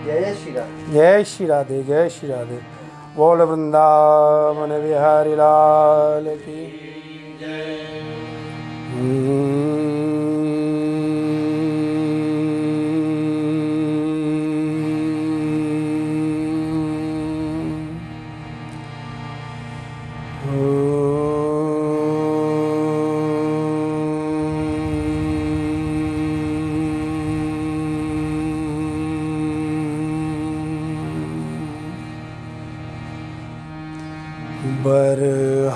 जय श्री राधे, जय श्री राधे। बोल वृंदावन बिहारी लाल की बर्हापीडं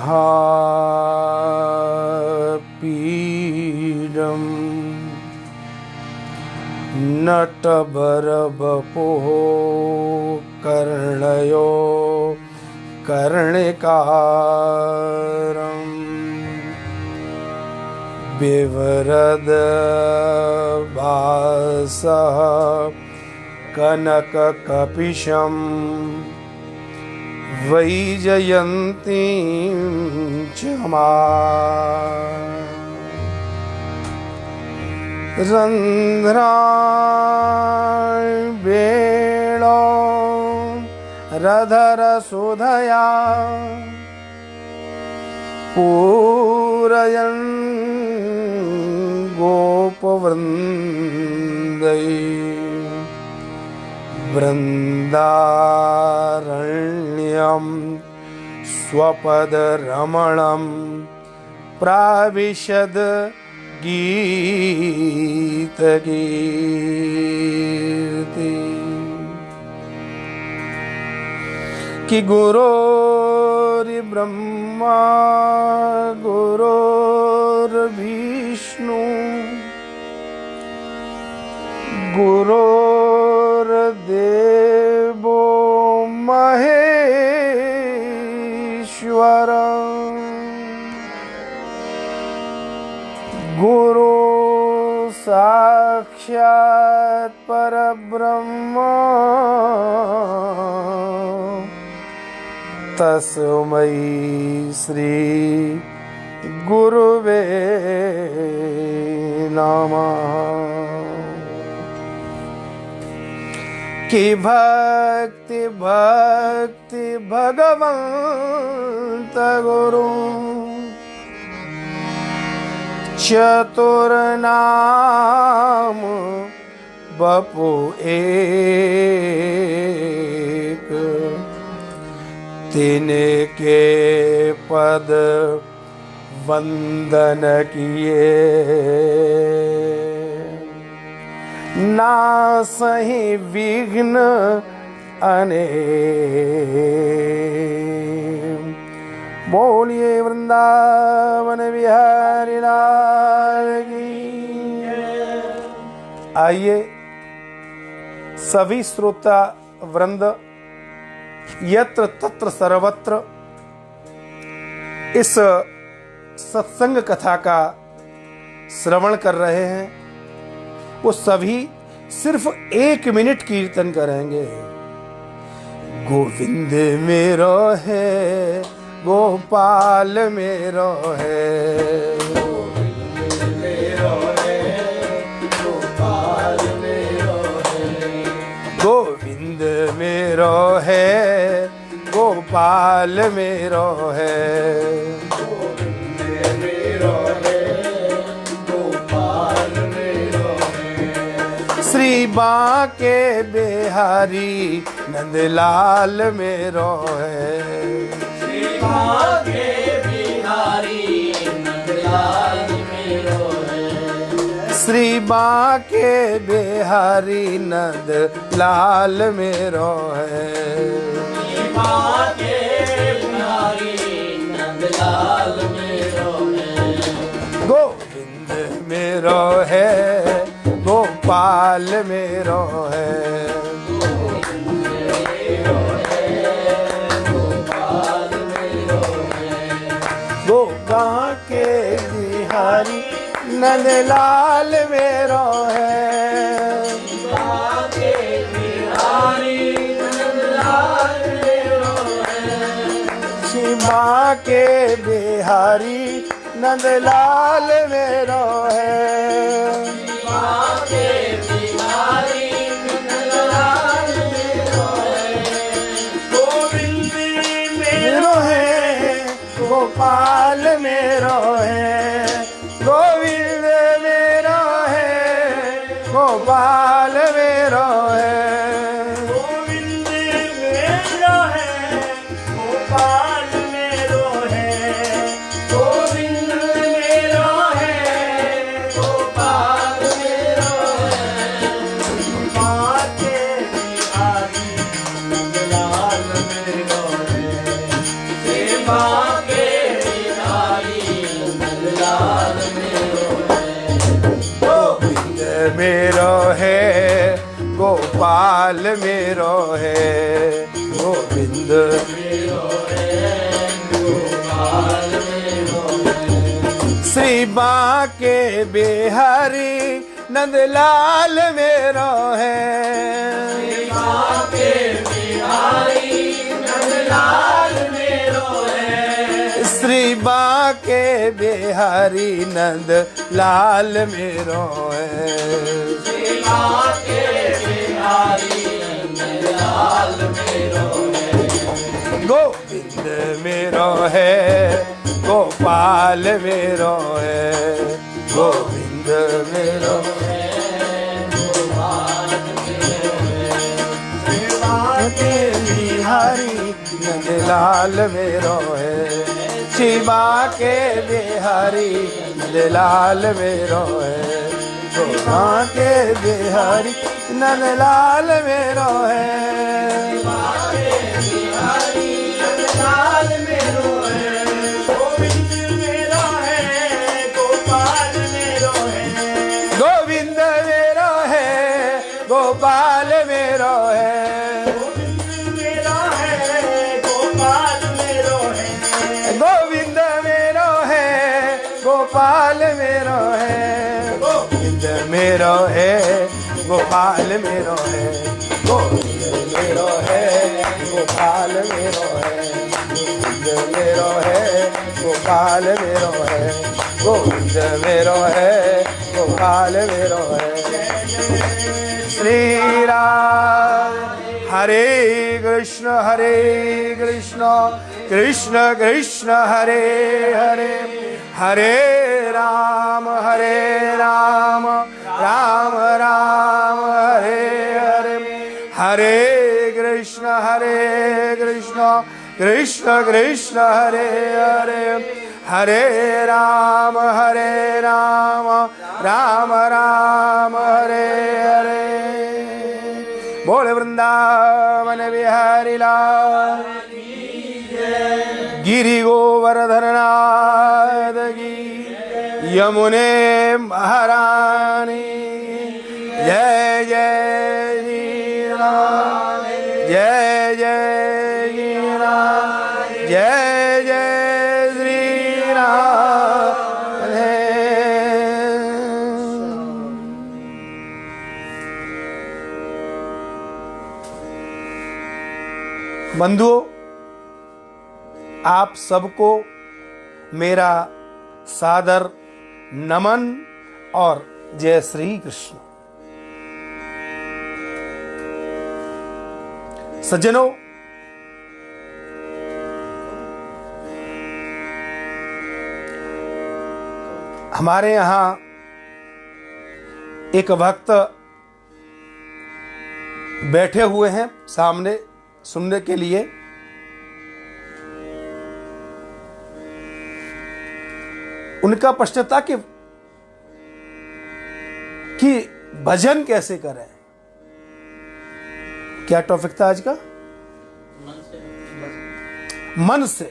नटबरबपोः कर्णयो कर्णिकारं बिभ्रद्भासः कनककपिशं वैजयन्तीं च रन्ध्रावेणो रधरसुधया पूरयन् गोपवृन्दै वृन्दारण्यं स्वपदरमणं प्राविशद गीतकीर्ति कि गुरोर्ब्रह्मा गुरोर्विष्णु गुरोर्देवो महेश्वर गुरु साक्षात् परब्रह्म तस्मै श्री गुरुवे नमः। कि भक्ति भक्ति भगवंत गुरु चतुर्नाम बपु एक तिनके पद वंदन किए नासहि विघ्न अनेक। बोलिए वृंदावन बिहारी लाल की। आइए सभी श्रोता वृंद यत्र तत्र सर्वत्र इस सत्संग कथा का श्रवण कर रहे हैं, वो सभी सिर्फ 1 मिनट कीर्तन करेंगे। गोविंद मेरो है, गोपाल मेरो है, गोविंद मेरो है, गोपाल मेरो है, गोविंद मेरो है, गोपाल मेरो है, गोविंद मेरो है, गोपाल मेरो है। श्री बांके बिहारी नंदलाल मेरो है, बांके बिहारी नंदलाल मेरो है। श्री बांके बिहारी नंदलाल मेरो है, बांके बिहारी नंदलाल मेरो है। गोविंद मेरो है, गोपाल मेरो है, बांके बिहारी नंदलाल मेरो है, बांके बिहारी नंदलाल मेरो है। श्री बांके बिहारी नंदलाल मेरो है, बांके बिहारी नंदलाल गोपाल मेरो है गोविंद श्री बांके बिहारी नंदलाल मेरो है श्री बांके बिहारी नंद लाल मेरो है गोविंद मेरो है गोपाल मेरो है गोविंद मेरो है बांके बिहारी नंदलाल मेरो है शिवा के बिहारी नंदलाल मेरो है शिवा के बिहारी नंदलाल मेरो है गोविंद मेरो है गोपाल मेरो है गोविंद मेरो है गोपाल मेरो है गोविंद मेरो है गोपाल मेरो है गोविंद मेरो है गोपाल मेरो है गोविंद मेरो है गोपाल मेरो है गोविंद मेरो है गोपाल मेरो है श्री राम हरे कृष्ण कृष्ण कृष्ण हरे हरे हरे राम राम राम हरे हरे हरे कृष्ण कृष्ण कृष्ण हरे हरे हरे राम राम राम हरे हरे बोले वृंदावन बिहारी लाल गिरि गोवर्धन नाथ की यमुने महारानी जय जय श्री राम जय जय श्री राम जय जय श्री राम बंधुओं आप सबको मेरा सादर नमन और जय श्री कृष्ण। सज्जनों, हमारे यहां एक भक्त बैठे हुए हैं सामने सुनने के लिए। उनका प्रश्न था कि भजन कैसे करें। क्या टॉपिक था आज का? मन से।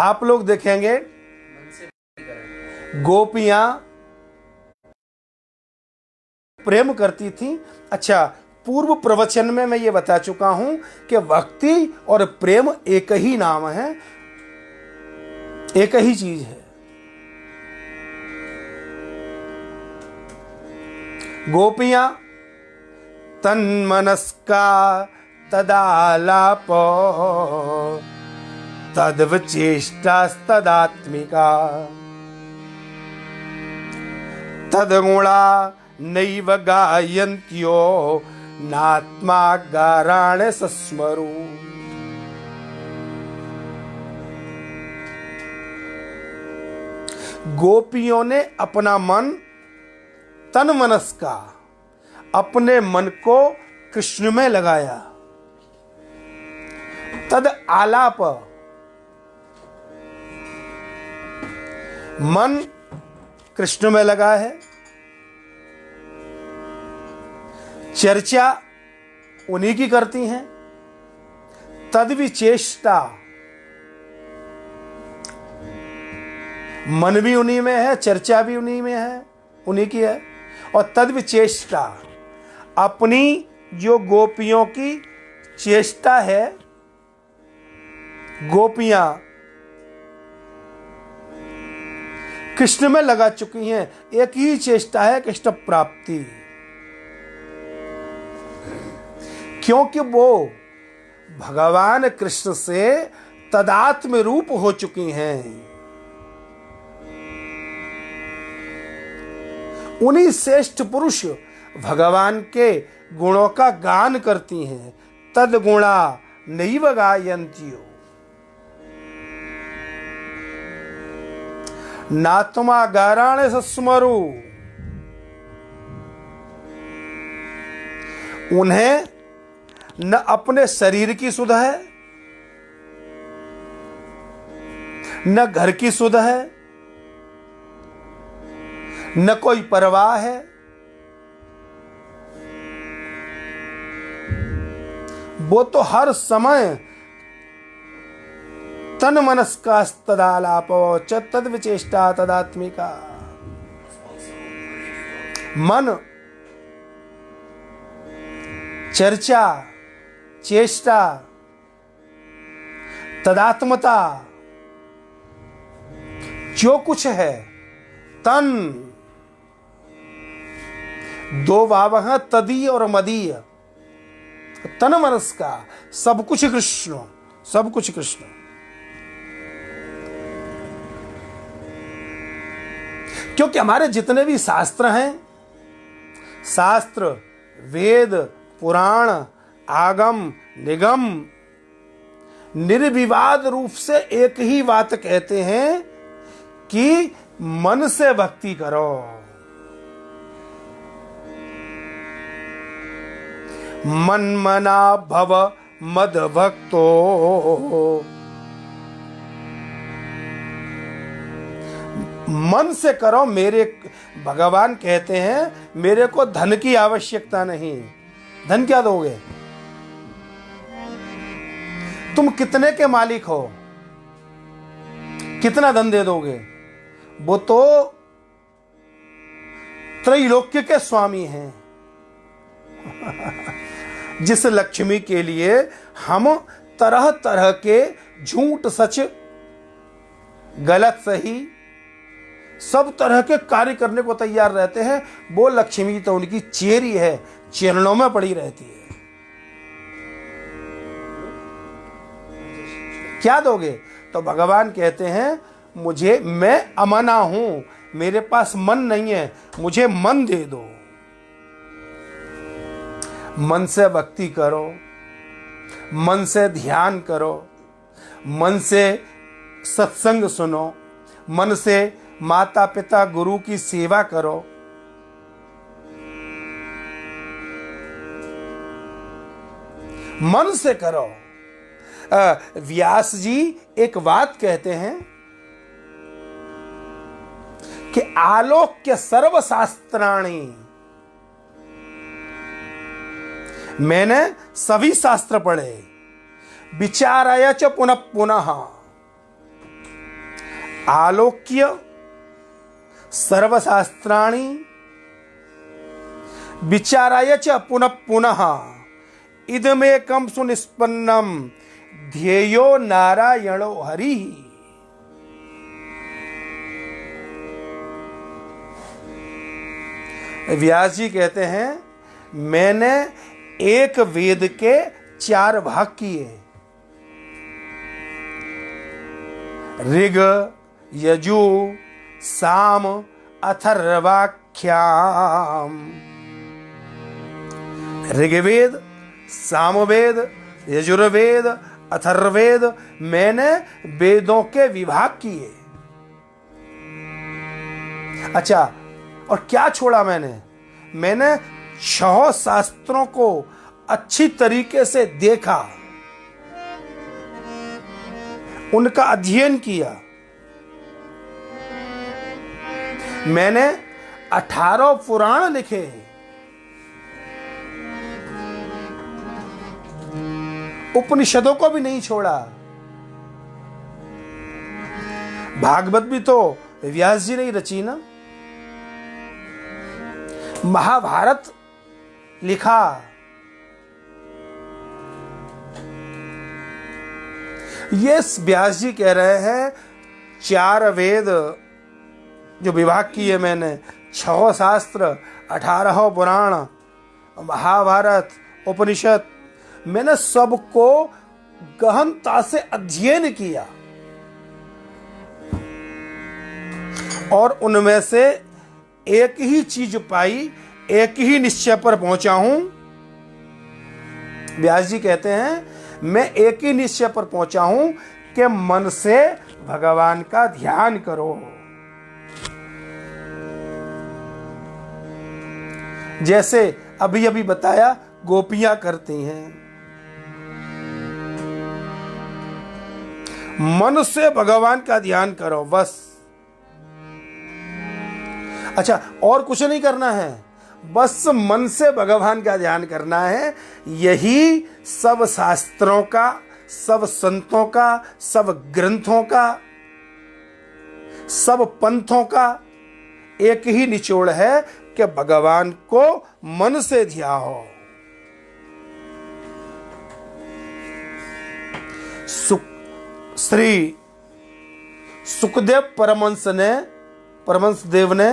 आप लोग देखेंगे गोपियां प्रेम करती थी। अच्छा, पूर्व प्रवचन में मैं ये बता चुका हूं कि भक्ति और प्रेम एक ही नाम है, एक ही चीज है। गोपियां तन्मनस्का तदालाप तद्वचेष्टास्तदात्मिका तद्गुणा नैव गायन्त्यो नात्मा गाराण सस्मरु। गोपियों ने अपना मन तन मनस का अपने मन को कृष्ण में लगाया। तद आलाप, मन कृष्ण में लगा है। चर्चा उन्हीं की करती हैं। तद्विचेष्टा, मन भी उन्हीं में है, चर्चा भी उन्हीं में है। उन्हीं की है। और तद विचेष्टा, अपनी जो गोपियों की चेष्टा है, गोपियां कृष्ण में लगा चुकी हैं, एक ही चेष्टा है, कृष्ण प्राप्ति। क्योंकि वो भगवान कृष्ण से तदात्म रूप हो चुकी हैं। उन्हीं श्रेष्ठ पुरुष भगवान के गुणों का गान करती हैं। तद गुणा नैव गायन्त्यो नात्मा गाराणे सस्मरु। उन्हें न अपने शरीर की सुध है, न घर की सुध है, न कोई परवाह है। वो तो हर समय तन मनस्कास्तदालापो च तद विचेष्टा तदात्मिका। मन, चर्चा, चेष्टा, तदात्मता, जो कुछ है, तन, दो वाव तदीय और मदीय, तन मनस का सब कुछ कृष्ण, सब कुछ कृष्ण। क्योंकि हमारे जितने भी शास्त्र हैं, शास्त्र, वेद, पुराण, आगम, निगम, निर्विवाद रूप से एक ही बात कहते हैं कि मन से भक्ति करो। मन मना भव मद भक्तो, मन से करो। मेरे भगवान कहते हैं मेरे को धन की आवश्यकता नहीं। धन क्या दोगे? तुम कितने के मालिक हो, कितना धन दे दोगे? वो तो त्रैलोक्य के स्वामी हैं। जिस लक्ष्मी के लिए हम तरह तरह के झूठ सच गलत सही सब तरह के कार्य करने को तैयार रहते हैं, वो लक्ष्मी तो उनकी चेरी है, चरणों में पड़ी रहती है। क्या दोगे? तो भगवान कहते हैं मुझे, मैं अमना हूं, मेरे पास मन नहीं है, मुझे मन दे दो। मन से भक्ति करो, मन से ध्यान करो, मन से सत्संग सुनो, मन से माता पिता गुरु की सेवा करो। मन से करो। व्यास जी एक बात कहते हैं कि आलोक्य सर्वशास्त्राणि, मैंने सभी शास्त्र पढ़े, विचाराय च पुनः पुनः। आलोक्य सर्वशास्त्राणि विचाराय च पुनः पुनः, इदमेकं सुनिष्पन्नम ध्येयो नारायणो हरि। व्यास जी कहते हैं मैंने एक वेद के 4 भाग किए, ऋग, यजु, साम, अथर्वाख्याम। ऋग्वेद, सामवेद, यजुर्वेद, अथर्ववेद, मैंने वेदों के विभाग किए। अच्छा, और क्या छोड़ा मैंने? मैंने 6 शास्त्रों को अच्छी तरीके से देखा, उनका अध्ययन किया। मैंने 18 पुराण लिखे, उपनिषदों को भी नहीं छोड़ा। भागवत भी तो व्यास जी ने ही रची ना। महाभारत लिखा, ये व्यास जी कह रहे हैं 4 वेद जो विभाग किए मैंने, 6 शास्त्र, 18 पुराण, महाभारत, उपनिषद, मैंने सबको गहनता से अध्ययन किया और उनमें से एक ही चीज पाई, एक ही निश्चय पर पहुंचा हूं। व्यास जी कहते हैं मैं एक ही निश्चय पर पहुंचा हूं कि मन से भगवान का ध्यान करो। जैसे अभी अभी बताया गोपियां करती हैं, मन से भगवान का ध्यान करो बस। अच्छा, और कुछ नहीं करना है, बस मन से भगवान का ध्यान करना है। यही सब शास्त्रों का, सब संतों का, सब ग्रंथों का, सब पंथों का एक ही निचोड़ है कि भगवान को मन से ध्याओ। श्री सुखदेव परमहंस देव ने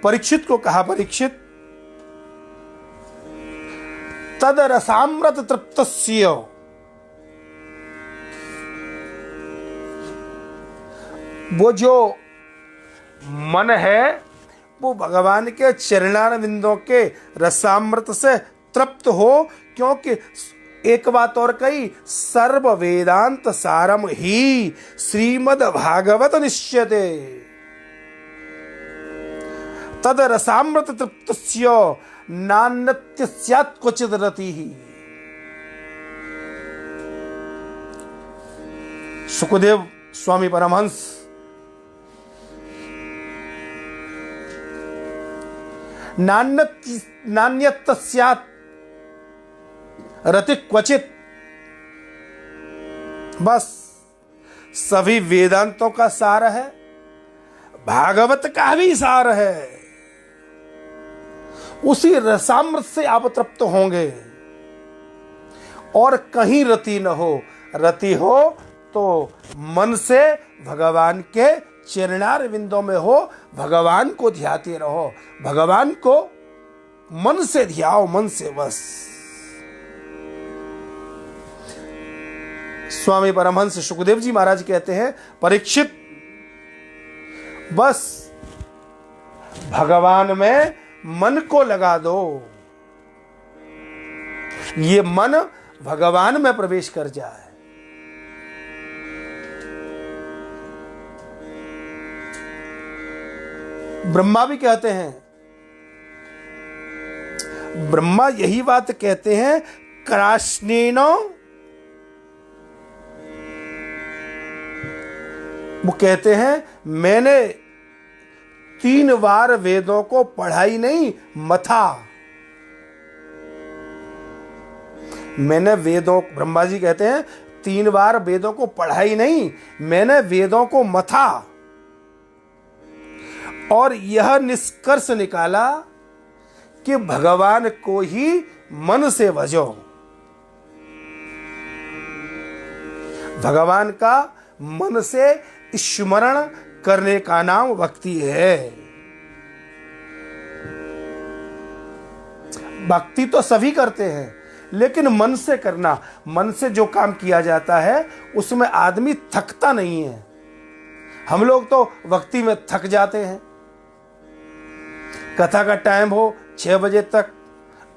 परीक्षित को कहा, परीक्षित तद रसामृत तृप्तस्य, वो जो मन है वो भगवान के चरणारविंदों के रसामृत से तृप्त हो, क्योंकि एक बात और कही, सर्व वेदांत सारम ही श्रीमद् भागवत निश्चयते तद रसामृत तृप्तस्य नान्यत्य स्यात् क्वचित् रतिः। सुखदेव स्वामी परमहंस नान्यत्य स्यात् रति क्वचित, बस सभी वेदांतों का सार है, भागवत का भी सार है, उसी रसामृत से आप तृप्त होंगे और कहीं रति न हो। रति हो तो मन से भगवान के चरणारविंदों में हो, भगवान को ध्याते रहो, भगवान को मन से ध्याओ, मन से बस। स्वामी परमहंस सुखदेव जी महाराज कहते हैं, परीक्षित बस भगवान में मन को लगा दो, ये मन भगवान में प्रवेश कर जाए। ब्रह्मा भी कहते हैं, ब्रह्मा यही बात कहते हैं, कराश्नेनो, वो कहते हैं मैंने 3 बार वेदों को पढ़ाई नहीं, मथा। मैंने वेदों, ब्रह्मा जी कहते हैं 3 बार वेदों को पढ़ाई नहीं, मैंने वेदों को मथा और यह निष्कर्ष निकाला कि भगवान को ही मन से भजो। भगवान का मन से स्मरण करने का नाम भक्ति है। भक्ति तो सभी करते हैं, लेकिन मन से करना, मन से जो काम किया जाता है उसमें आदमी थकता नहीं है। हम लोग तो भक्ति में थक जाते हैं। कथा का टाइम हो 6 बजे तक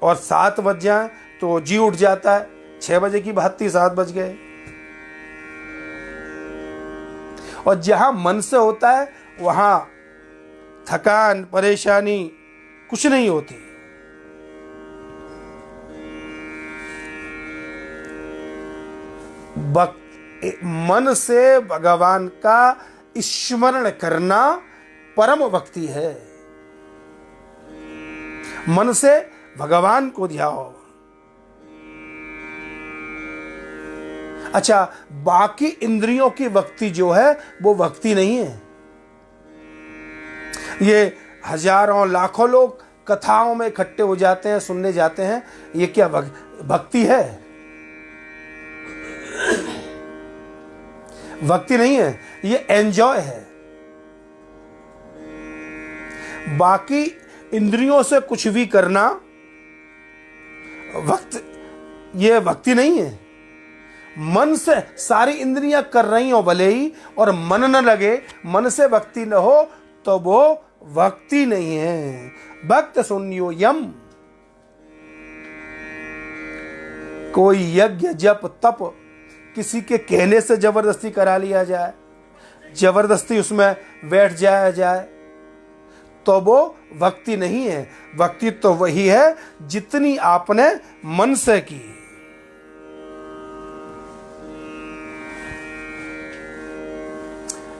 और 7 बज जाए तो जी उठ जाता है, 6 बजे की बात थी 7 बज गए। और जहां मन से होता है वहां थकान, परेशानी कुछ नहीं होती। मन से भगवान का स्मरण करना परम भक्ति है। मन से भगवान को ध्याओ। अच्छा, बाकी इंद्रियों की भक्ति जो है वो भक्ति नहीं है। ये हजारों लाखों लोग कथाओं में इकट्ठे हो जाते हैं, सुनने जाते हैं, ये क्या भक्ति है? भक्ति नहीं है, ये एंजॉय है। बाकी इंद्रियों से कुछ भी करना ये भक्ति नहीं है। मन से सारी इंद्रियां कर रही हो भले ही, और मन न लगे, मन से भक्ति न हो, तो वो भक्ति नहीं है। भक्त शून्यो यम। कोई यज्ञ जप तप किसी के कहने से जबरदस्ती करा लिया जाए, जबरदस्ती उसमें बैठ जाया जाए, तो वो भक्ति नहीं है। भक्ति तो वही है जितनी आपने मन से की।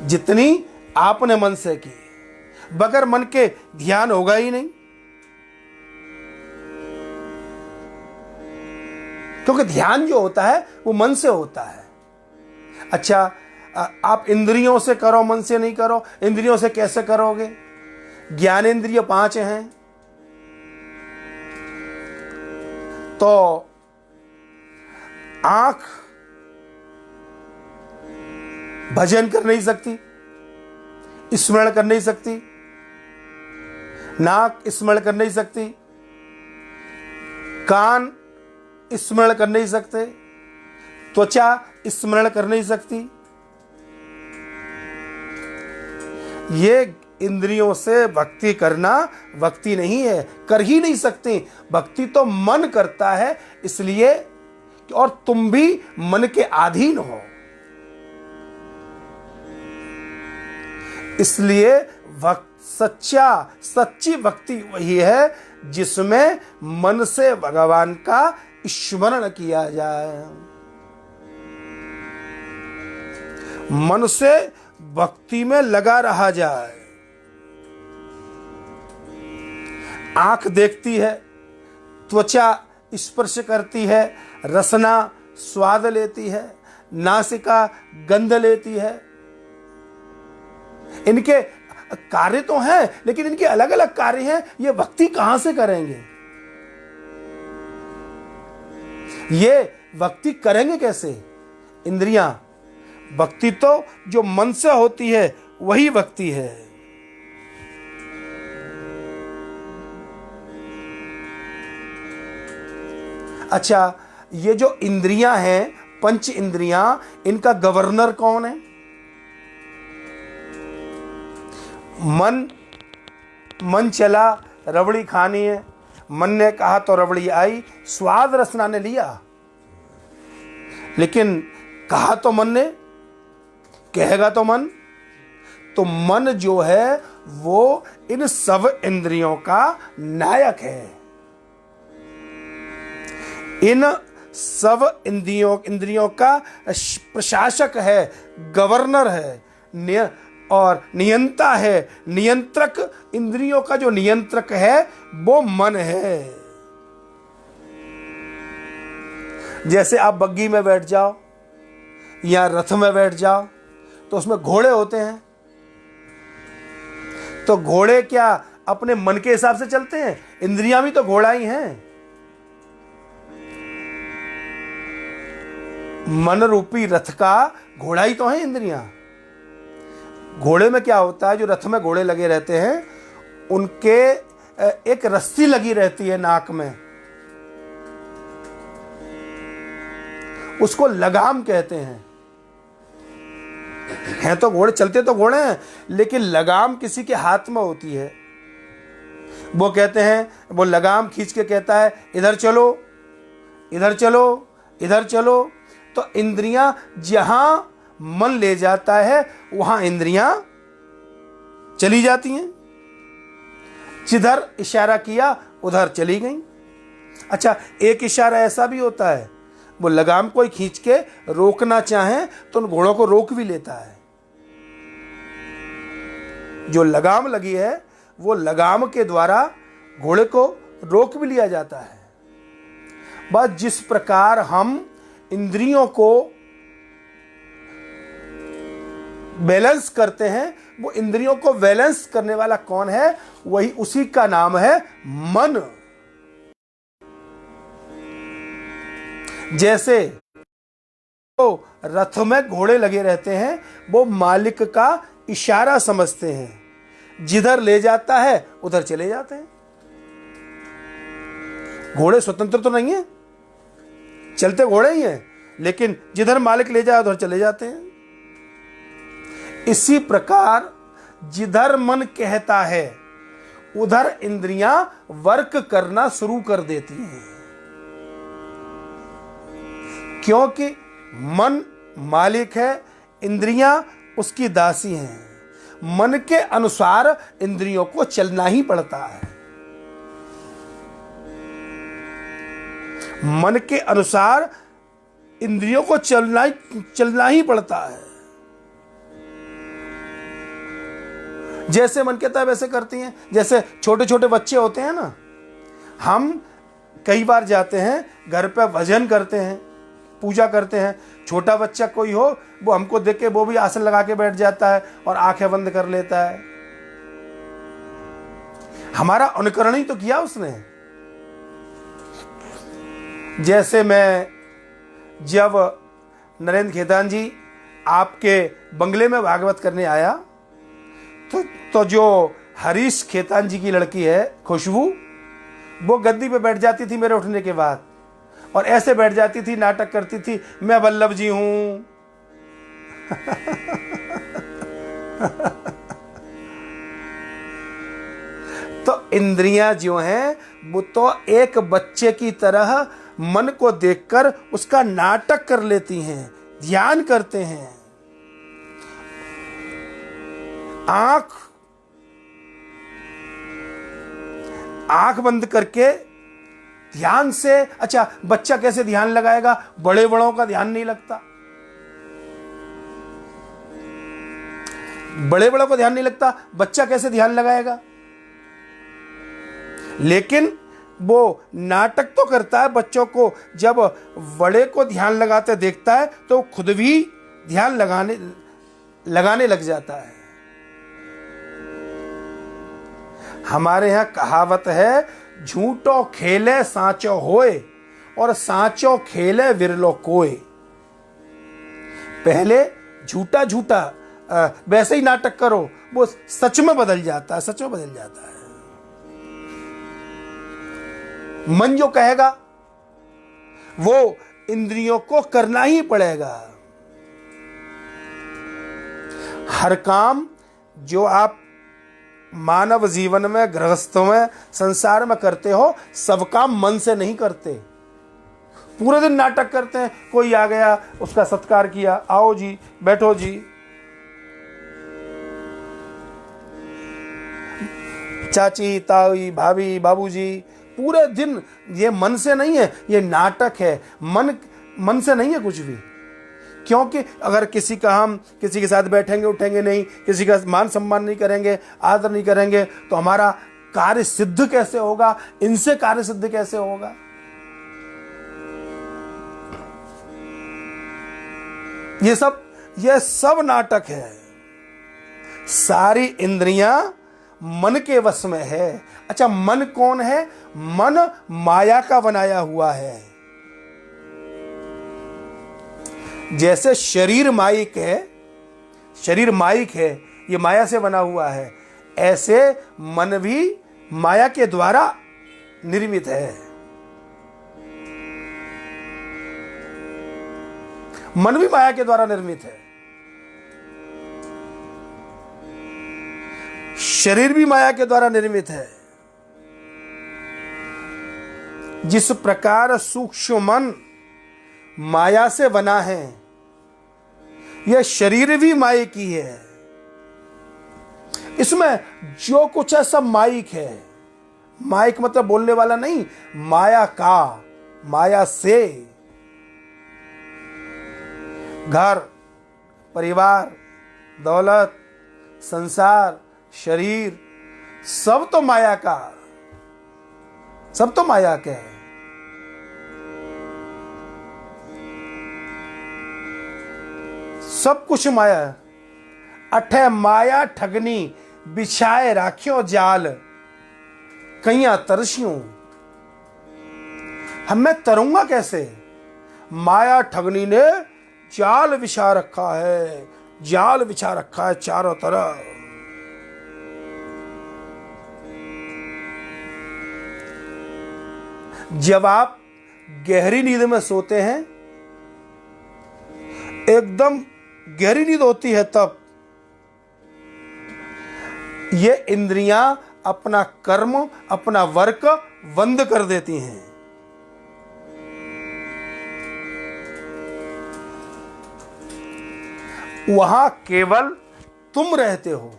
जितनी आपने मन से की, बगैर मन के ध्यान होगा ही नहीं, क्योंकि ध्यान जो होता है वो मन से होता है। अच्छा, आप इंद्रियों से करो, मन से नहीं करो। इंद्रियों से कैसे करोगे? ज्ञानेंद्रिय 5 हैं, तो आंख भजन कर नहीं सकती, स्मरण कर नहीं सकती, नाक स्मरण कर नहीं सकती, कान स्मरण कर नहीं सकते, त्वचा स्मरण कर नहीं सकती। ये इंद्रियों से भक्ति करना भक्ति नहीं है, कर ही नहीं सकती। भक्ति तो मन करता है, इसलिए, और तुम भी मन के अधीन हो, इसलिए सच्ची भक्ति वही है जिसमें मन से भगवान का स्मरण किया जाए। मन से भक्ति में लगा रहा जाए। आंख देखती है, त्वचा स्पर्श करती है, रसना स्वाद लेती है, नासिका गंध लेती है। इनके कार्य तो हैं, लेकिन इनके अलग अलग कार्य हैं। ये भक्ति कहां से करेंगे? ये भक्ति करेंगे कैसे? इंद्रियां। भक्ति तो जो मन से होती है वही भक्ति है। अच्छा, ये जो इंद्रियां हैं, पंच इंद्रियां, इनका गवर्नर कौन है? मन चला, रबड़ी खानी है, मन ने कहा तो रबड़ी आई, स्वाद रसना ने लिया, लेकिन कहा तो मन ने, कहेगा तो मन। तो मन जो है वो इन सब इंद्रियों का नायक है, इन सब इंद्रियों का प्रशासक है, गवर्नर है, और नियंता है। नियंत्रक, इंद्रियों का जो नियंत्रक है वो मन है। जैसे आप बग्गी में बैठ जाओ या रथ में बैठ जाओ, तो उसमें घोड़े होते हैं, तो घोड़े क्या अपने मन के हिसाब से चलते हैं? इंद्रियां भी तो घोड़ा ही हैं। मन रूपी रथ का घोड़ा ही तो है इंद्रियां। घोड़े में क्या होता है, जो रथ में घोड़े लगे रहते हैं, उनके एक रस्सी लगी रहती है नाक में, उसको लगाम कहते हैं। हैं तो घोड़े, चलते तो घोड़े हैं, लेकिन लगाम किसी के हाथ में होती है। वो कहते हैं, वो लगाम खींच के कहता है इधर चलो, इधर चलो, इधर चलो। तो इंद्रियां जहां मन ले जाता है वहां इंद्रियां चली जाती हैं, जिधर इशारा किया उधर चली गई। अच्छा, एक इशारा ऐसा भी होता है, वो लगाम कोई खींच के रोकना चाहे तो उन घोड़ों को रोक भी लेता है। जो लगाम लगी है वो लगाम के द्वारा घोड़े को रोक भी लिया जाता है। बस जिस प्रकार हम इंद्रियों को बैलेंस करते हैं, वो इंद्रियों को बैलेंस करने वाला कौन है? वही, उसी का नाम है मन। जैसे तो रथ में घोड़े लगे रहते हैं, वो मालिक का इशारा समझते हैं, जिधर ले जाता है उधर चले जाते हैं। घोड़े स्वतंत्र तो नहीं है, चलते घोड़े ही हैं, लेकिन जिधर मालिक ले जाए उधर चले जाते हैं। इसी प्रकार जिधर मन कहता है उधर इंद्रियां वर्क करना शुरू कर देती हैं, क्योंकि मन मालिक है, इंद्रियां उसकी दासी हैं। मन के अनुसार इंद्रियों को चलना ही पड़ता है। मन के अनुसार इंद्रियों को चलना ही पड़ता है। जैसे मन कहता है वैसे करती हैं। जैसे छोटे छोटे बच्चे होते हैं ना, हम कई बार जाते हैं घर पे भजन करते हैं, पूजा करते हैं, छोटा बच्चा कोई हो वो हमको देख के वो भी आसन लगा के बैठ जाता है और आंखें बंद कर लेता है। हमारा अनुकरण ही तो किया उसने। जैसे मैं जब नरेंद्र खेतान जी आपके बंगले में भागवत करने आया तो जो हरीश खेतान जी की लड़की है खुशबू, वो गद्दी पे बैठ जाती थी मेरे उठने के बाद और ऐसे बैठ जाती थी, नाटक करती थी, मैं वल्लभ जी हूं। तो इंद्रियां जो हैं वो तो एक बच्चे की तरह मन को देखकर उसका नाटक कर लेती हैं, ध्यान करते हैं। आंख बंद करके ध्यान से, अच्छा बच्चा कैसे ध्यान लगाएगा? बड़े बड़ों का ध्यान नहीं लगता, बड़े बड़ों का ध्यान नहीं लगता, बच्चा कैसे ध्यान लगाएगा? लेकिन वो नाटक तो करता है। बच्चों को जब बड़े को ध्यान लगाते देखता है तो खुद भी ध्यान लगाने लग जाता है। हमारे यहां कहावत है, झूठो खेले साचो होए और साचो खेले विरलो कोय। पहले झूठा झूठा वैसे ही नाटक करो, वो सच में बदल जाता है, सच में बदल जाता है। मन जो कहेगा वो इंद्रियों को करना ही पड़ेगा। हर काम जो आप मानव जीवन में, गृहस्थों में, संसार में करते हो, सब काम मन से नहीं करते। पूरे दिन नाटक करते हैं, कोई आ गया उसका सत्कार किया, आओ जी बैठो जी, चाची ताई भाभी बाबूजी, पूरे दिन। ये मन से नहीं है, ये नाटक है। मन से नहीं है कुछ भी। क्योंकि अगर किसी के साथ बैठेंगे उठेंगे नहीं, किसी का मान सम्मान नहीं करेंगे, आदर नहीं करेंगे, तो हमारा कार्य सिद्ध कैसे होगा? इनसे कार्य सिद्ध कैसे होगा? ये सब नाटक है। सारी इंद्रियां मन के वश में है। अच्छा, मन कौन है? मन माया का बनाया हुआ है। जैसे शरीर माइक है, शरीर माइक है, ये माया से बना हुआ है, ऐसे मन भी माया के द्वारा निर्मित है। मन भी माया के द्वारा निर्मित है, शरीर भी माया के द्वारा निर्मित है। जिस प्रकार सूक्ष्म मन माया से बना है, यह शरीर भी माया की है। इसमें जो कुछ है सब माइक है। माइक मतलब बोलने वाला नहीं, माया का, माया से। घर, परिवार, दौलत, संसार, शरीर, सब तो माया का, सब तो माया के है। सब कुछ माया है। अठे माया ठगनी बिछाए राख्यो जाल, कैया तरस्यूं। मैं तरूंगा कैसे? माया ठगनी ने जाल बिछा रखा है, जाल बिछा रखा है चारों तरफ। जब आप गहरी नींद में सोते हैं, एकदम गहरी नींद होती है, तब ये इंद्रियां अपना कर्म, अपना वर्क बंद कर देती हैं। वहां केवल तुम रहते हो।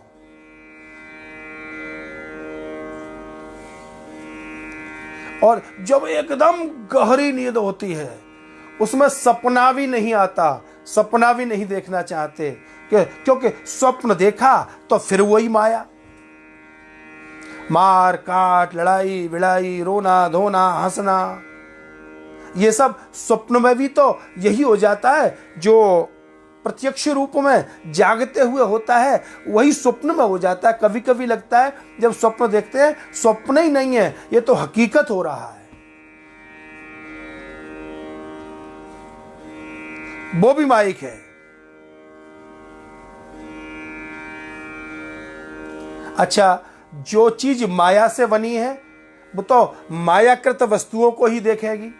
और जब एकदम गहरी नींद होती है, उसमें सपना भी नहीं आता, सपना भी नहीं देखना चाहते, क्योंकि स्वप्न देखा तो फिर वही माया, मार काट, लड़ाई भिड़ाई, रोना धोना, हंसना, ये सब स्वप्न में भी तो यही हो जाता है। जो प्रत्यक्ष रूप में जागते हुए होता है, वही स्वप्न में हो जाता है। कभी कभी लगता है जब स्वप्न देखते हैं, स्वप्न ही नहीं है, ये तो हकीकत हो रहा है। वो भी माइक है। अच्छा, जो चीज माया से बनी है वो तो मायाकृत वस्तुओं को ही देखेगी।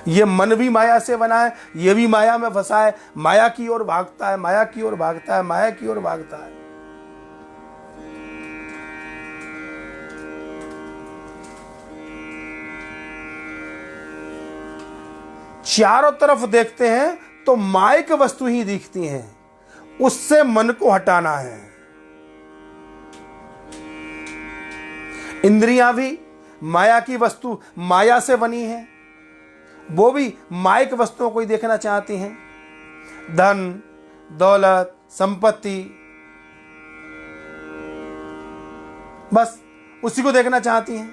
ये मन भी माया से बना है, ये भी माया में फंसा है, माया की ओर भागता है, माया की ओर भागता है, माया की ओर भागता है। चारों तरफ देखते हैं तो मायिक वस्तु ही दिखती हैं, उससे मन को हटाना है। इंद्रियां भी माया की वस्तु, माया से बनी है, वो भी मायिक वस्तुओं को ही देखना चाहती हैं। धन दौलत संपत्ति, बस उसी को देखना चाहती हैं।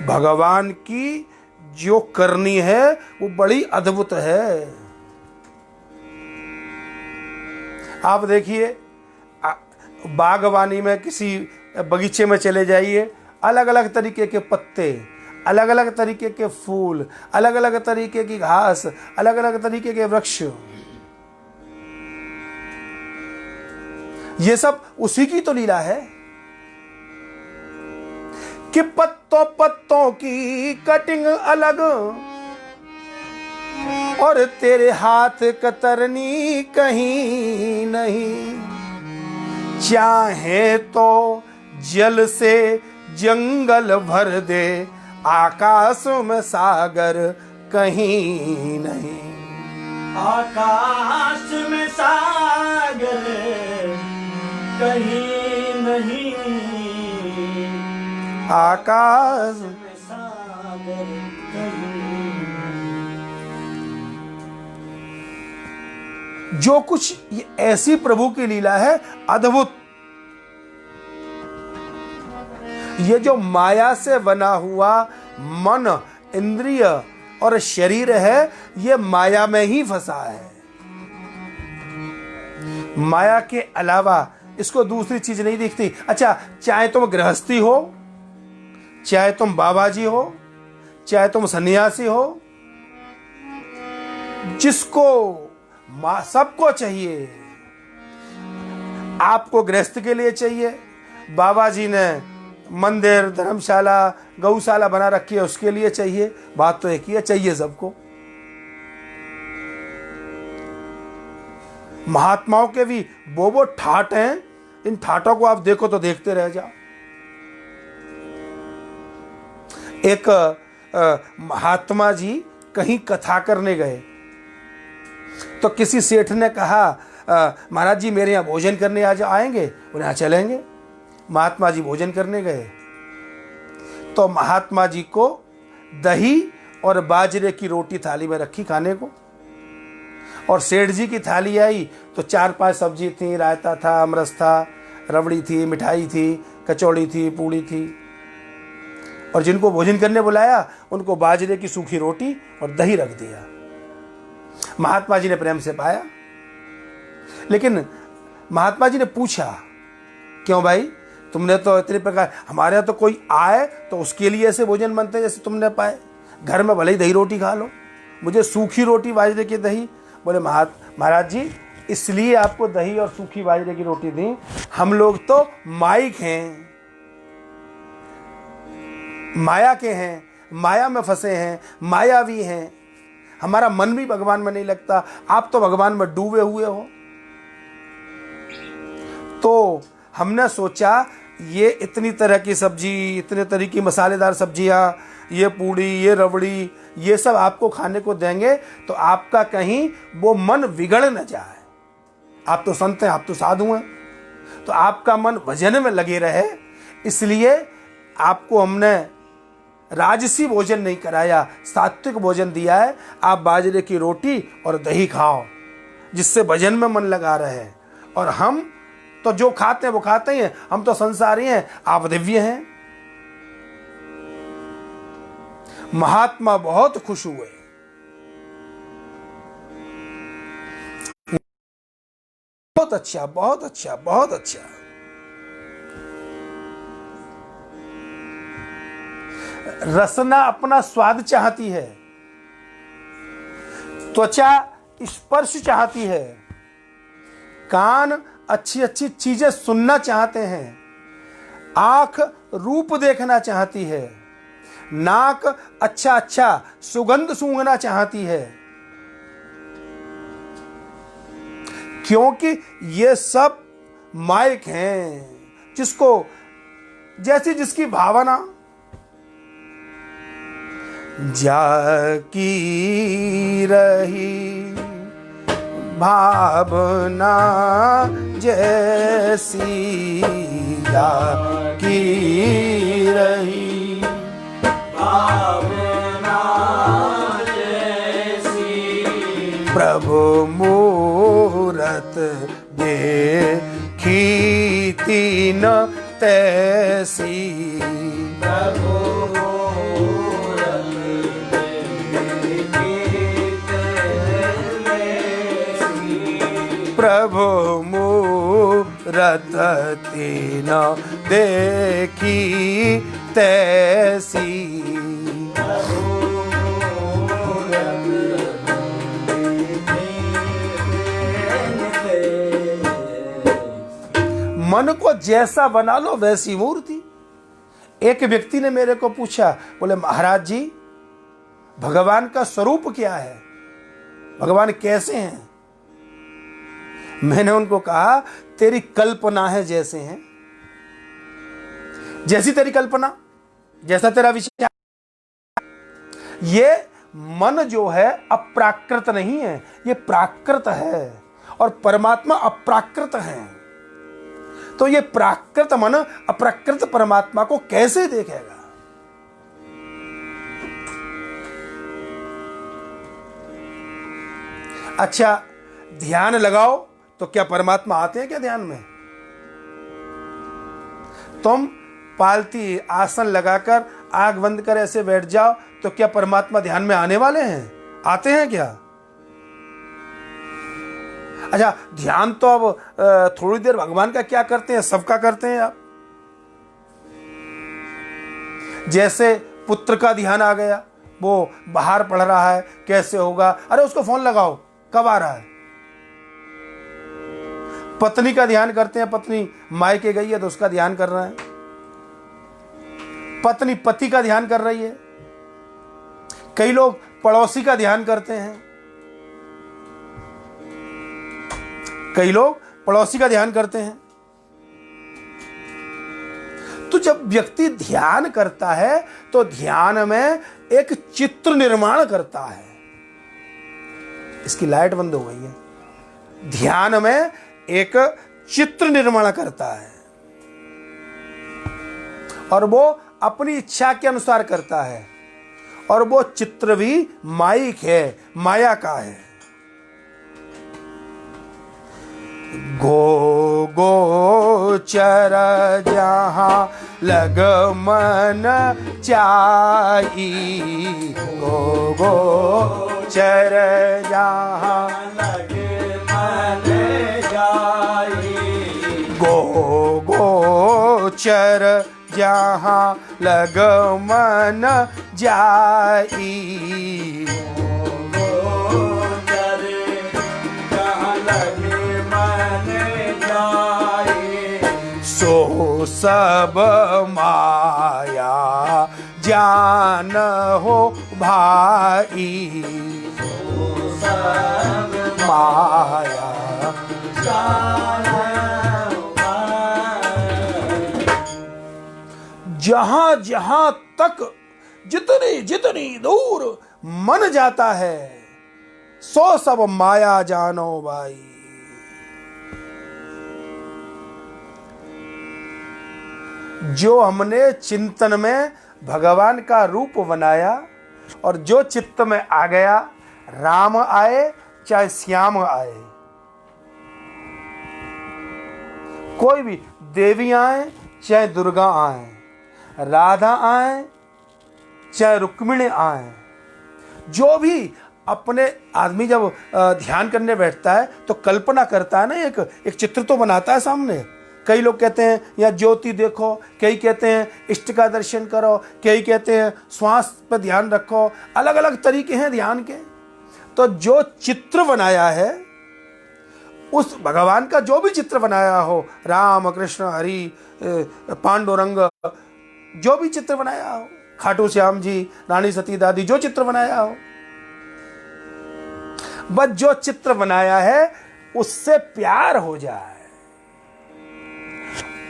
भगवान की जो करनी है वो बड़ी अद्भुत है। आप देखिए, बागवानी में किसी बगीचे में चले जाइए, अलग अलग तरीके के पत्ते, अलग अलग तरीके के फूल, अलग अलग तरीके की घास, अलग अलग तरीके के वृक्ष, ये सब उसी की तो लीला है कि पत्तों पत्तों की कटिंग अलग और तेरे हाथ कतरनी कहीं नहीं। चाहे तो जल से जंगल भर दे, आकाश में सागर कहीं नहीं। आकाश में सागर कहीं नहीं, आकाश में सागर कहीं। जो कुछ ये ऐसी प्रभु की लीला है अद्भुत। ये जो माया से बना हुआ मन, इंद्रिय और शरीर है, ये माया में ही फंसा है। माया के अलावा इसको दूसरी चीज नहीं दिखती। अच्छा, चाहे तुम गृहस्थी हो, चाहे तुम बाबा जी हो, चाहे तुम सन्यासी हो, जिसको सबको चाहिए। आपको गृहस्थ के लिए चाहिए, बाबा जी ने मंदिर धर्मशाला गौशाला बना रखी है, उसके लिए चाहिए। बात तो एक ही है, चाहिए सबको। महात्माओं के भी वो ठाट हैं, इन ठाटों को आप देखो तो देखते रह जाओ। एक महात्मा जी कहीं कथा करने गए तो किसी सेठ ने कहा, महाराज जी मेरे यहाँ भोजन करने आज आएंगे? उन्हें यहाँ चलेंगे। महात्मा जी भोजन करने गए तो महात्मा जी को दही और बाजरे की रोटी थाली में रखी खाने को, और सेठ जी की थाली आई तो 4-5 सब्जी थी, रायता था, अमरस था, रबड़ी थी, मिठाई थी, कचौड़ी थी, पूड़ी थी। और जिनको भोजन करने बुलाया उनको बाजरे की सूखी रोटी और दही रख दिया। महात्मा जी ने प्रेम से पाया, लेकिन महात्मा जी ने पूछा, क्यों भाई, तुमने तो इतने प्रकार, हमारे यहाँ तो कोई आए तो उसके लिए ऐसे भोजन बनते हैं जैसे तुमने पाए, घर में भले ही दही रोटी खा लो, मुझे सूखी रोटी बाजरे की दही। बोले महाराज जी, इसलिए आपको दही और सूखी बाजरे की रोटी दी, हम लोग तो माइक हैं, माया के हैं, माया में फंसे हैं, मायावी हैं, हमारा मन भी भगवान में नहीं लगता, आप तो भगवान में डूबे हुए हो। तो हमने सोचा ये इतनी तरह की सब्जी, इतने तरह की मसालेदार सब्जियां, ये पूड़ी, ये रबड़ी, ये सब आपको खाने को देंगे तो आपका कहीं वो मन बिगड़ न जाए। आप तो संत हैं, आप तो साधु हैं, तो आपका मन भजन में लगे रहे, इसलिए आपको हमने राजसी भोजन नहीं कराया, सात्विक भोजन दिया है। आप बाजरे की रोटी और दही खाओ जिससे भजन में मन लगा रहे। और हम तो जो खाते हैं वो खाते ही हैं, हम तो संसारी हैं, आप दिव्य हैं। महात्मा बहुत खुश हुए। बहुत अच्छा, बहुत अच्छा, बहुत अच्छा। रसना अपना स्वाद चाहती है, त्वचा स्पर्श चाहती है, कान अच्छी अच्छी चीजें सुनना चाहते हैं, आंख रूप देखना चाहती है, नाक अच्छा अच्छा सुगंध सूंघना चाहती है, क्योंकि ये सब माइक हैं, जिसको जैसी जिसकी भावना। जाकी रही भावना जैसी, जाकी रही भावना जैसी, प्रभु मूरत देखी तीन तैसी, प्रभु प्रभु मूरत तीन देखी तैसी। मन को जैसा बना लो वैसी मूर्ति। एक व्यक्ति ने मेरे को पूछा, बोले महाराज जी भगवान का स्वरूप क्या है, भगवान कैसे हैं? मैंने उनको कहा तेरी कल्पना है जैसे हैं, जैसी तेरी कल्पना, जैसा तेरा विचार। ये मन जो है अप्राकृत नहीं है, ये प्राकृत है और परमात्मा अप्राकृत है। तो ये प्राकृत मन अप्राकृत परमात्मा को कैसे देखेगा? अच्छा ध्यान लगाओ तो क्या परमात्मा आते हैं क्या ध्यान में? तुम पालती आसन लगाकर आंख बंद कर ऐसे बैठ जाओ तो क्या परमात्मा ध्यान में आने वाले हैं? आते हैं क्या? अच्छा ध्यान तो अब थोड़ी देर भगवान का क्या करते हैं, सबका करते हैं आप। जैसे पुत्र का ध्यान आ गया, वो बाहर पढ़ रहा है, कैसे होगा, अरे उसको फोन लगाओ कब आ रहा है। पत्नी का ध्यान करते हैं, पत्नी मायके गई है तो उसका ध्यान कर रहा है, पत्नी पति का ध्यान कर रही है। कई लोग पड़ोसी का ध्यान करते हैं, कई लोग पड़ोसी का ध्यान करते हैं। तो जब व्यक्ति ध्यान करता है तो ध्यान में एक चित्र निर्माण करता है। इसकी लाइट बंद हो गई है। ध्यान में एक चित्र निर्माण करता है और वो अपनी इच्छा के अनुसार करता है, और वो चित्र भी माइक है, माया का है। गो गोचर जहाँ लग मन चाही, गो गोचर चर जहाँ लगे मन जाई। गोचर जहाँ लग मन जाई। गोचर जहाँ लगे मन जाई। सो सब माया जान हो भाई। सब माया जान जहां जहां तक जितनी जितनी दूर मन जाता है, सो सब माया जानो भाई। जो हमने चिंतन में भगवान का रूप बनाया और जो चित्त में आ गया, राम आए चाहे श्याम आए, कोई भी देवी आए चाहे दुर्गा आए, राधा आए चाहे रुक्मिणी आए, जो भी अपने आदमी जब ध्यान करने बैठता है तो कल्पना करता है ना, एक चित्र तो बनाता है सामने। कई लोग कहते हैं या ज्योति देखो, कई कहते हैं इष्ट का दर्शन करो, कई कहते हैं श्वास पर ध्यान रखो, अलग अलग तरीके हैं ध्यान के। तो जो चित्र बनाया है, उस भगवान का जो भी चित्र बनाया हो, राम कृष्ण हरि पांडुरंग, जो भी चित्र बनाया हो, खाटू श्याम जी, रानी सती दादी, जो चित्र बनाया हो, बस जो चित्र बनाया है उससे प्यार हो जाए,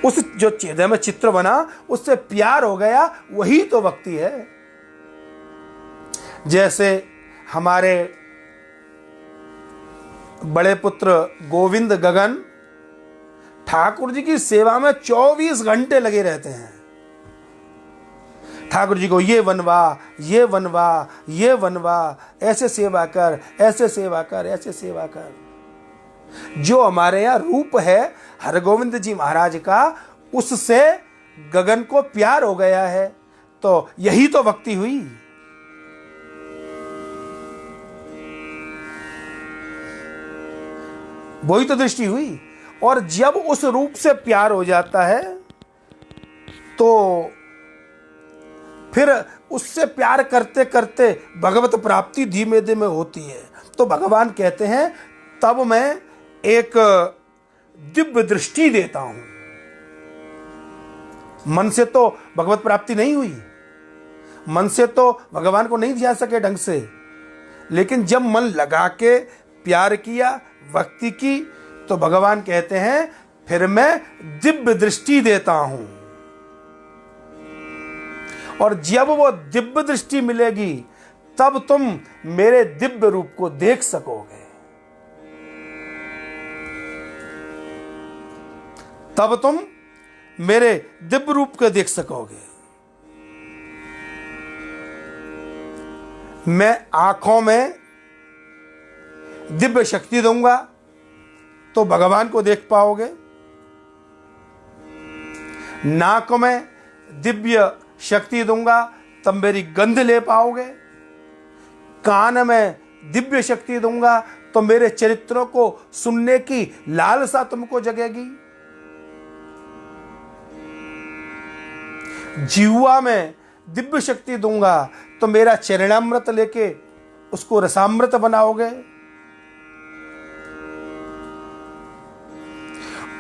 उस जो हृदय में चित्र बना उससे प्यार हो गया, वही तो भक्ति है। जैसे हमारे बड़े पुत्र गोविंद गगन ठाकुर जी की सेवा में 24 घंटे लगे रहते हैं। ठाकुर जी को ये बनवा, ये बनवा, ये बनवा, ऐसे सेवा कर, ऐसे सेवा कर, ऐसे सेवा कर। जो हमारे यहाँ रूप है हरगोविंद जी महाराज का, उससे गगन को प्यार हो गया है, तो यही तो भक्ति हुई। वही तो दृष्टि हुई। और जब उस रूप से प्यार हो जाता है तो फिर उससे प्यार करते करते भगवत प्राप्ति धीमे धीमे होती है। तो भगवान कहते हैं तब मैं एक दिव्य दृष्टि देता हूं। मन से तो भगवत प्राप्ति नहीं हुई, मन से तो भगवान को नहीं जा सके ढंग से, लेकिन जब मन लगा के प्यार किया, भक्ति की, तो भगवान कहते हैं फिर मैं दिव्य दृष्टि देता हूं। और जब वो दिव्य दृष्टि मिलेगी तब तुम मेरे दिव्य रूप को देख सकोगे, तब तुम मेरे दिव्य रूप को देख सकोगे। मैं आंखों में दिव्य शक्ति दूंगा तो भगवान को देख पाओगे, नाक में दिव्य शक्ति दूंगा तब मेरी गंध ले पाओगे, कान में दिव्य शक्ति दूंगा तो मेरे चरित्रों को सुनने की लालसा तुमको जगेगी, जीवा में दिव्य शक्ति दूंगा तो मेरा चरणामृत लेके उसको रसामृत बनाओगे।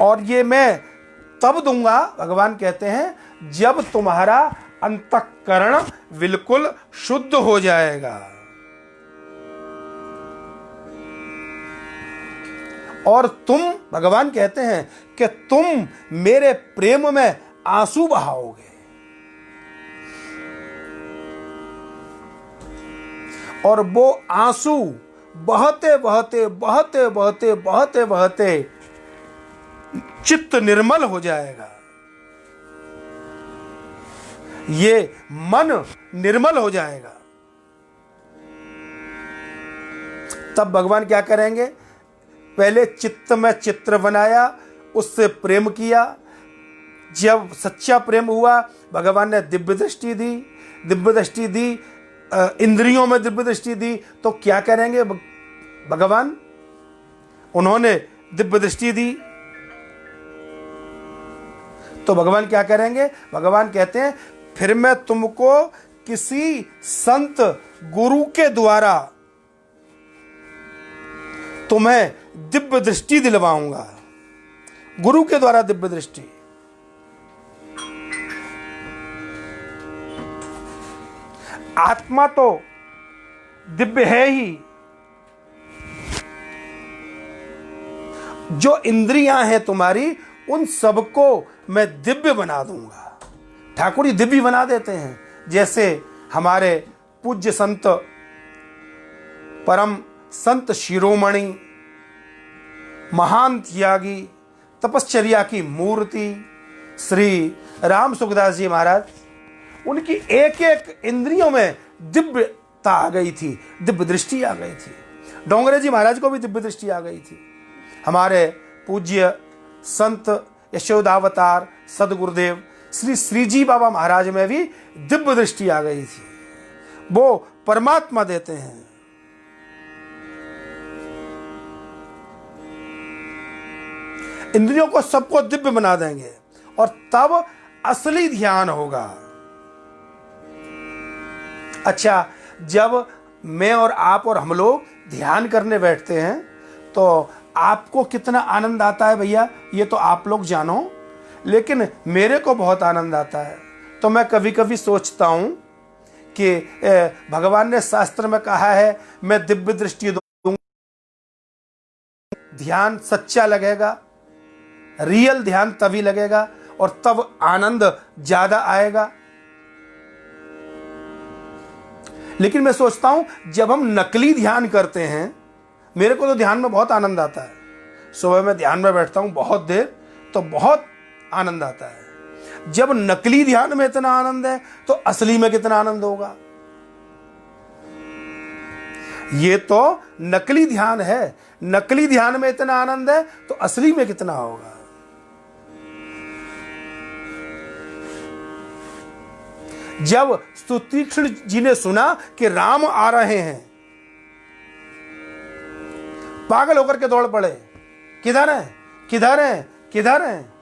और ये मैं तब दूंगा, भगवान कहते हैं, जब तुम्हारा अंतःकरण बिल्कुल शुद्ध हो जाएगा। और तुम, भगवान कहते हैं कि तुम मेरे प्रेम में आंसू बहाओगे। और वो आंसू बहते बहते बहते बहते बहते बहते चित्त निर्मल हो जाएगा, ये मन निर्मल हो जाएगा। तब भगवान क्या करेंगे? पहले चित्त में चित्र बनाया, उससे प्रेम किया, जब सच्चा प्रेम हुआ भगवान ने दिव्य दृष्टि दी, दिव्य दृष्टि दी, इंद्रियों में दिव्य दृष्टि दी तो क्या करेंगे भगवान? उन्होंने दिव्य दृष्टि दी तो भगवान क्या करेंगे? भगवान कहते हैं फिर मैं तुमको किसी संत गुरु के द्वारा तुम्हें दिव्य दृष्टि दिलवाऊंगा। गुरु के द्वारा दिव्य दृष्टि। आत्मा तो दिव्य है ही, जो इंद्रियां हैं तुम्हारी उन सबको मैं दिव्य बना दूंगा। ठाकुर जी दिव्य बना देते हैं। जैसे हमारे पूज्य संत परम संत शिरोमणि महान त्यागी तपश्चर्या की मूर्ति श्री राम सुखदास जी महाराज, उनकी एक एक इंद्रियों में दिव्यता आ गई थी, दिव्य दृष्टि आ गई थी। डोंगरे जी महाराज को भी दिव्य दृष्टि आ गई थी। हमारे पूज्य संत यशोदावतार सदगुरुदेव श्री श्रीजी बाबा महाराज में भी दिव्य दृष्टि आ गई थी। वो परमात्मा देते हैं। इंद्रियों को सबको दिव्य बना देंगे और तब असली ध्यान होगा। अच्छा, जब मैं और आप और हम लोग ध्यान करने बैठते हैं तो आपको कितना आनंद आता है भैया, ये तो आप लोग जानो, लेकिन मेरे को बहुत आनंद आता है। तो मैं कभी कभी सोचता हूं कि भगवान ने शास्त्र में कहा है मैं दिव्य दृष्टि दूंगा, ध्यान सच्चा लगेगा, रियल ध्यान तभी लगेगा और तब आनंद ज्यादा आएगा। लेकिन मैं सोचता हूं जब हम नकली ध्यान करते हैं, मेरे को तो ध्यान में बहुत आनंद आता है। सुबह में ध्यान में बैठता हूं बहुत देर तो बहुत आनंद आता है। जब नकली ध्यान में इतना आनंद है तो असली में कितना आनंद होगा। ये तो नकली ध्यान है, नकली ध्यान में इतना आनंद है तो असली में कितना होगा। जब सुतीक्ष्ण जी ने सुना कि राम आ रहे हैं, पागल होकर के दौड़ पड़े, किधर हैं, किधर हैं, किधर हैं।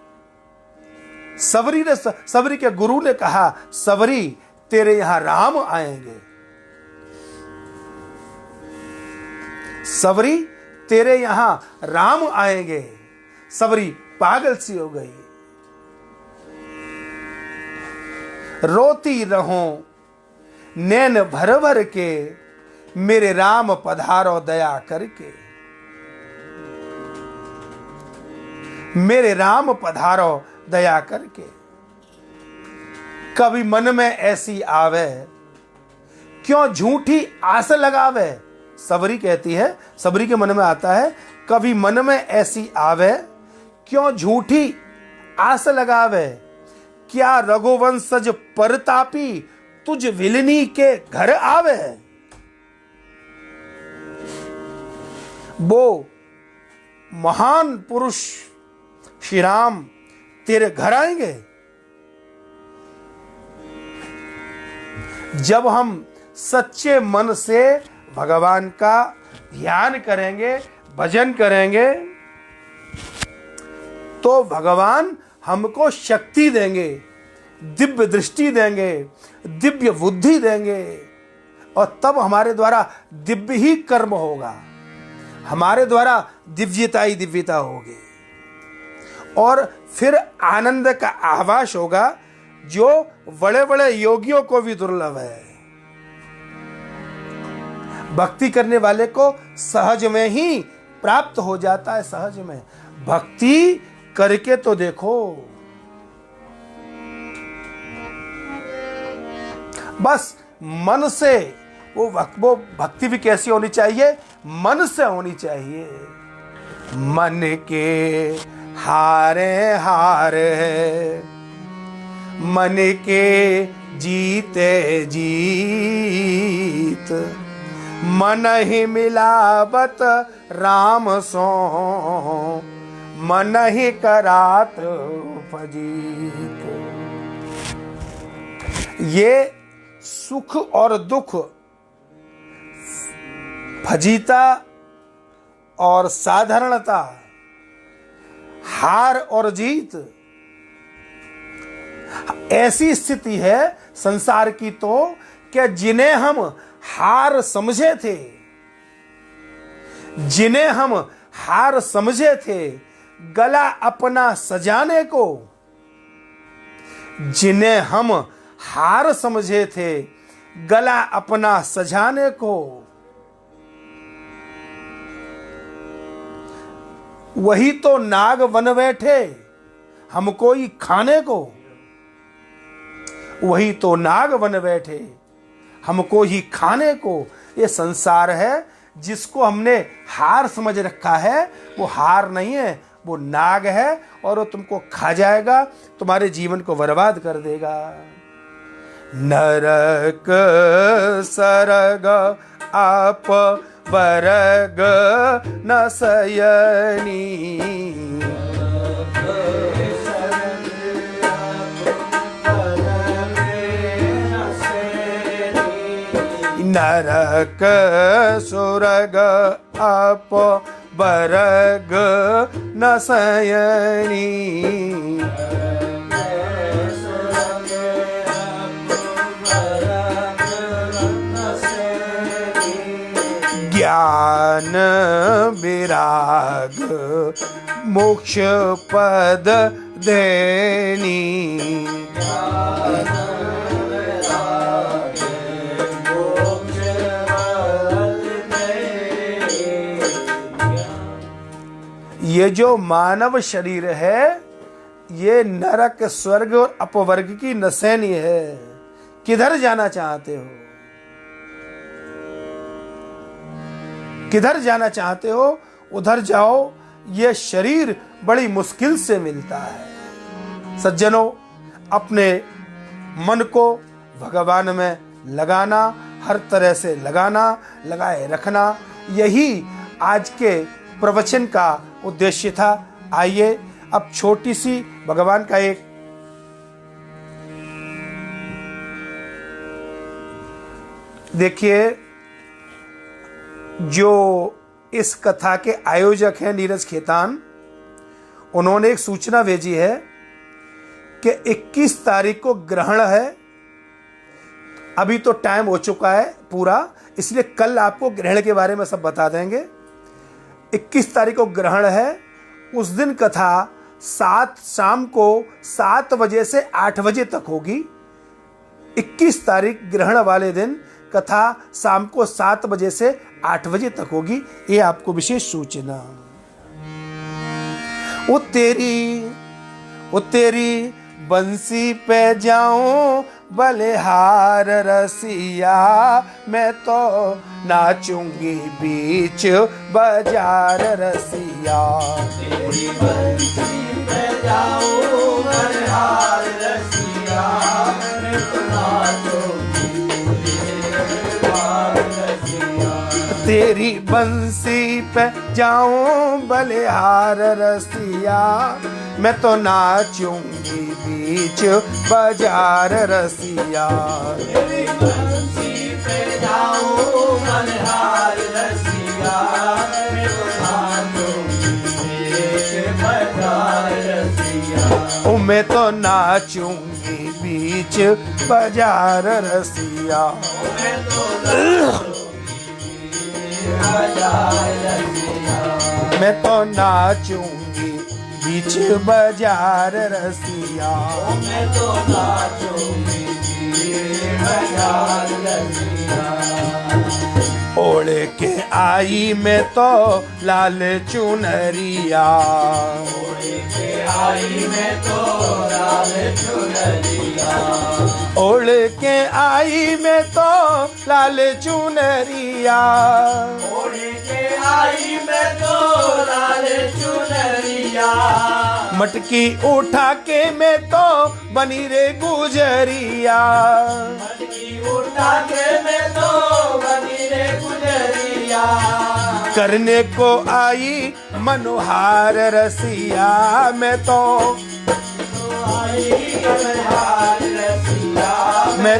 सबरी के गुरु ने कहा सबरी तेरे यहां राम आएंगे, सबरी तेरे यहां राम आएंगे। सबरी पागल सी हो गई। रोती रहूं नैन भर भर के, मेरे राम पधारो दया करके, मेरे राम पधारो दया करके। कभी मन में ऐसी आवे, क्यों झूठी आस लगावे। सबरी कहती है, सबरी के मन में आता है कभी मन में ऐसी आवे, क्यों झूठी आस लगावे। क्या रघुवंशज परतापी तुझ विलनी के घर आवे। वो महान पुरुष श्री राम तेरे घर आएंगे। जब हम सच्चे मन से भगवान का ध्यान करेंगे, भजन करेंगे, तो भगवान हमको शक्ति देंगे, दिव्य दृष्टि देंगे, दिव्य बुद्धि देंगे और तब हमारे द्वारा दिव्य ही कर्म होगा, हमारे द्वारा दिव्यता ही दिव्यता होगी और फिर आनंद का आभास होगा जो बड़े बड़े योगियों को भी दुर्लभ है। भक्ति करने वाले को सहज में ही प्राप्त हो जाता है। सहज में भक्ति करके तो देखो। बस मन से वो भक्ति भी कैसी होनी चाहिए, मन से होनी चाहिए। मन के हारे हार है, मन के जीते जीत, मन ही मिलावत राम सो, मन ही करात फजीत। ये सुख और दुख फजीता और साधारणता, हार और जीत, ऐसी स्थिति है संसार की तो कि जिन्हें हम हार समझे थे, जिन्हें हम हार समझे थे गला अपना सजाने को, जिन्हें हम हार समझे थे गला अपना सजाने को, वही तो नाग बन बैठे हमको ही खाने को, वही तो नाग बन बैठे हमको ही खाने को। ये संसार है जिसको हमने हार समझ रखा है, वो हार नहीं है, वो नाग है और वो तुमको खा जाएगा, तुम्हारे जीवन को बर्बाद कर देगा। नरक सरग आप वर्ग न सयनी, नरक सुरग आप वर्ग न सयनी, ज्ञान विराग मोक्ष पद देनी, ये जो मानव शरीर है ये नरक स्वर्ग और अपवर्ग की नसैनी है। किधर जाना चाहते हो, किधर जाना चाहते हो उधर जाओ, ये शरीर बड़ी मुश्किल से मिलता है। सज्जनों, अपने मन को भगवान में लगाना, हर तरह से लगाना, लगाए रखना, यही आज के प्रवचन का उद्देश्य था। आइए अब छोटी सी भगवान का एक देखिए, जो इस कथा के आयोजक हैं नीरज खेतान, उन्होंने एक सूचना भेजी है कि 21 तारीख को ग्रहण है। अभी तो टाइम हो चुका है पूरा, इसलिए कल आपको ग्रहण के बारे में सब बता देंगे। 21 तारीख को ग्रहण है, उस दिन कथा शाम को 7 बजे से 8 बजे तक होगी। 21 तारीख ग्रहण वाले दिन कथा शाम को 7 बजे से 8 बजे तक होगी, ये आपको विशेष सूचना। वो तेरी बंसी पे जाऊं बलिहार रसिया, मैं तो नाचूंगी बीच बाजार रसिया। तेरी बंसी पे जाऊं बलिहार रसिया, मैं तो नाचूंगी बाजार रसिया। तेरी बंसी पे जाऊं बलिहार रसिया, मैं तो नाचूंगी बीच बाजार रसिया। तेरी बंसी पे जाऊं बलिहार रसिया, मैं तो नाचूंगी बीच बाजार रसिया। ओ मैं तो नाचूंगी बीच बाजार रसिया। मैं तो बाजार रसिया। मैं तो नाचूंगी बीच बाजार रसिया। मैं तो नाचूंगी बाजार रसिया। ओढ़ के आई मैं तो लाल चुनरिया, ओढ़ के आई मैं तो लाल चुनरिया। ओढ़ के आई मैं तो लाल चुनरिया। ओढ़ के आई मैं तो लाल चुनरिया। मटकी उठा के मैं तो बनी रे गुजरिया। मटकी उठा के मैं तो बनी रे गुजरिया। करने को आई मनोहार रसिया, मैं तो आई मनोहार रसिया। मैं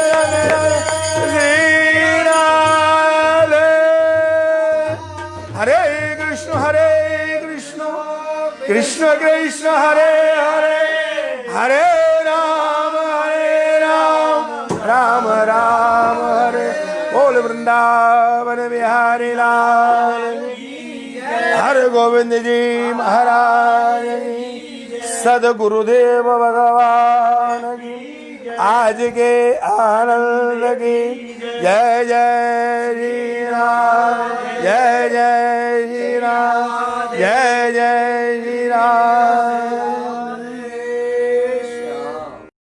कृष्ण कृष्ण हरे हरे हरे राम राम राम हरे। बोल वृंदावन बिहारी लाल की, हर गोविंद जी महाराज की, सदगुरुदेव भगवान की, आज के आनंद की। जय जय श्री राम, जय जय श्री राम, जय जय श्री राम।